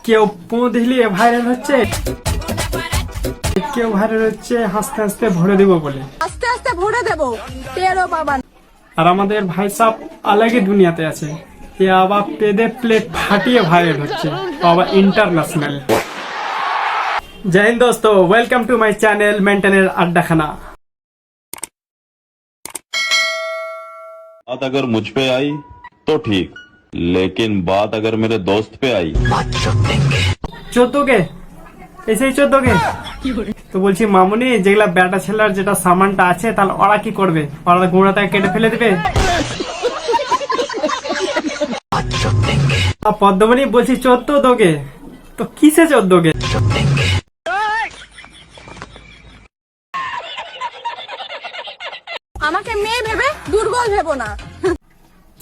কেউ পো দিলিয়ে ভাইরাল হচ্ছে, কেউ ভাইরাল হচ্ছে হাসতে হাসতে ভরে দেবো বলে। আস্তে আস্তে ভরে দেবো, টেরও পাবা না। আর আমাদের ভাই সাহেব আলাদা দুনিয়াতে আছে, এ আবার পেদে প্লেট ফাটিয়ে ভাইরাল হচ্ছে, আবার ইন্টারন্যাশনাল। জয় হিন্দ দোস্ত, ওয়েলকাম টু মাই চ্যানেল মেন্টেনের আড্ডাখানা। बात अगर मुझ पे आई तो ठीक, लेकिन बात अगर मेरे दोस्त पे आई চোদ্দকে এসেই চোদ্দকে তো বলছি মামুনি, যেগুলা বেটা ছেলের যেটা সামানটা আছে তাহলে ওরা কি করবে? ওরা গোড়াটাকে কেটে ফেলে দেবে। পদ্মমণি বলছি 14 তো কিসে 14? আমাকে মেয়ে ভেবে দুর্বল ভেবো না।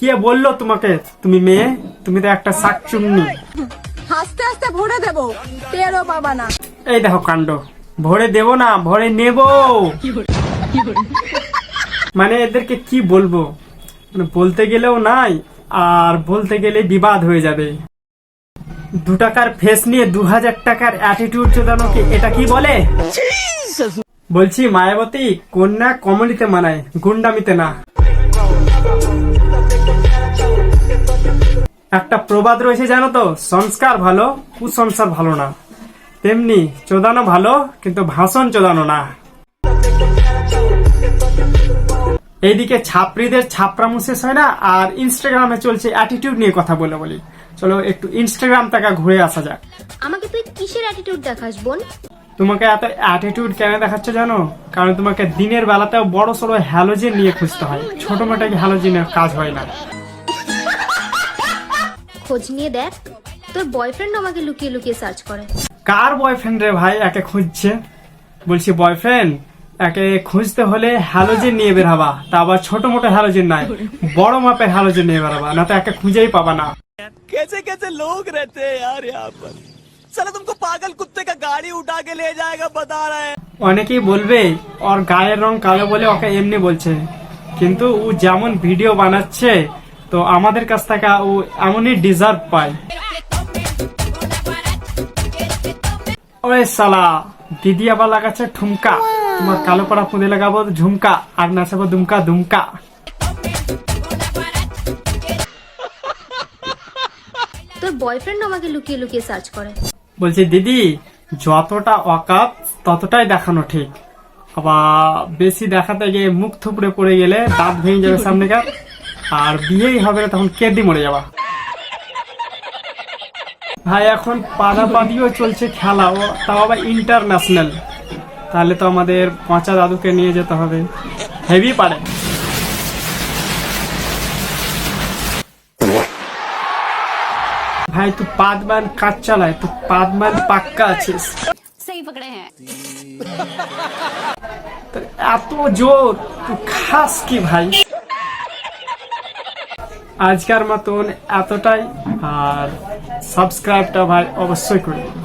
কে বললো তোমাকে তুমি মেয়ে? তুমি তো একটা শাকচুন্নি। আস্তে আস্তে ভরে দেবো, টেরও পাবা না। এই দেখো কাণ্ড, ভরে দেবো না ভরে নেব। মানে এদেরকে কি বলবো, মানে বলতে গেলেও নাই, আর বলতে গেলে বিবাদ হয়ে যাবে। 2 টাকার ফেস নিয়ে 2000 টাকার অ্যাটিটিউড চোদানোকে এটা কি বলে? বলছি মায়াবতী কন্যা কমলিতে মানায়, গুন্ডামিতে না। একটা প্রবাদ রয়েছে জানো তো, সংস্কার ভালো কুসংস্কার ভালো না, তেমনি চোদানো ভালো কিন্তু ভাষণ চোদানো না। এইদিকে ছাপড়িদের ছাপড়ামু শেষ হয় না, আর ইনস্টাগ্রামে চলছে অ্যাটিটিউড নিয়ে কথা বলি। চলো একটু ইনস্টাগ্রাম থেকে ঘুরে আসা যাক। আমাকে তুই কিসের অ্যাটিটিউড দেখাস বোন? তোমাকে এত অ্যাটিটিউড কেন দেখাচ্ছ জানো? কারণ তোমাকে দিনের বেলাতেও বড় সড়ো হ্যালোজেন নিয়ে খুঁজতে হয়, ছোট মোটা হ্যালোজেনের কাজ হয় না। খোঁজ নিয়ে দেখ, তোর বয়ফ্রেন্ড আমাকে লুকিয়ে লুকিয়ে সার্চ করে। কার বয়ফ্রেন্ড রে ভাই একে খুঁজছে? বলছি বয়ফ্রেন্ড, একে খুঁজতে হলে হ্যালোজেন নিয়ে বের হবা, তা আবার ছোট মোটো হ্যালোজেন নাই, বড় মাপের হ্যালোজেন নিয়ে বেরোবা, না তো একে খুঁজেই পাবা না। कैसे कैसे लोग रहते हैं यार यहाँ पर। साला तुमको पागल कुत्ते का गाड़ी उठा के ले जाएगा बता रहा है। অনেকেই বলবে ওর গায়ের রং কালো বলে ওকে এমনি বলছে, কিন্তু ও যেমন ভিডিও বানাচ্ছে তো আমাদের কাছ থেকে ও এমনই ডিজার্ভ পায়। ওরে সালা, দিদি আবার লাগাচ্ছে ঠুমকা, তোমার কালো পাড়া পুঁদে লাগাবো ঝুমকা, আর নাচাবো দুমকা দুমকা। তোর বয়ফ্রেন্ড আমাকে লুকিয়ে লুকিয়ে সার্চ করে। বলছি দিদি, যতটা অকাত ততটাই দেখানো ঠিক, আবার বেশি দেখাতে গিয়ে মুখ থুপড়ে পড়ে গেলে দাঁত ভেঙে যাবে সামনেকার, আর বিয়েই হবে না, তখন কেঁদে মরে যাবা। ভাই এখন পাদাপাদিও চলছে খেলা, ও তাও আবার ইন্টারন্যাশনাল, তাহলে তো আমাদের পচা দাদুকে নিয়ে যেতে হবে, হেভি পারে। ভাই তুই পাদমান কাজ চালায়, তুই পাদমান পাক্কা আছিস। সেই পকড়ে হ্যাঁ। এত জোর তুই খাস কি ভাই? আজকের মতন এতটাই, আর সাবস্ক্রাইবটা ভাই অবশ্যই করে দিন।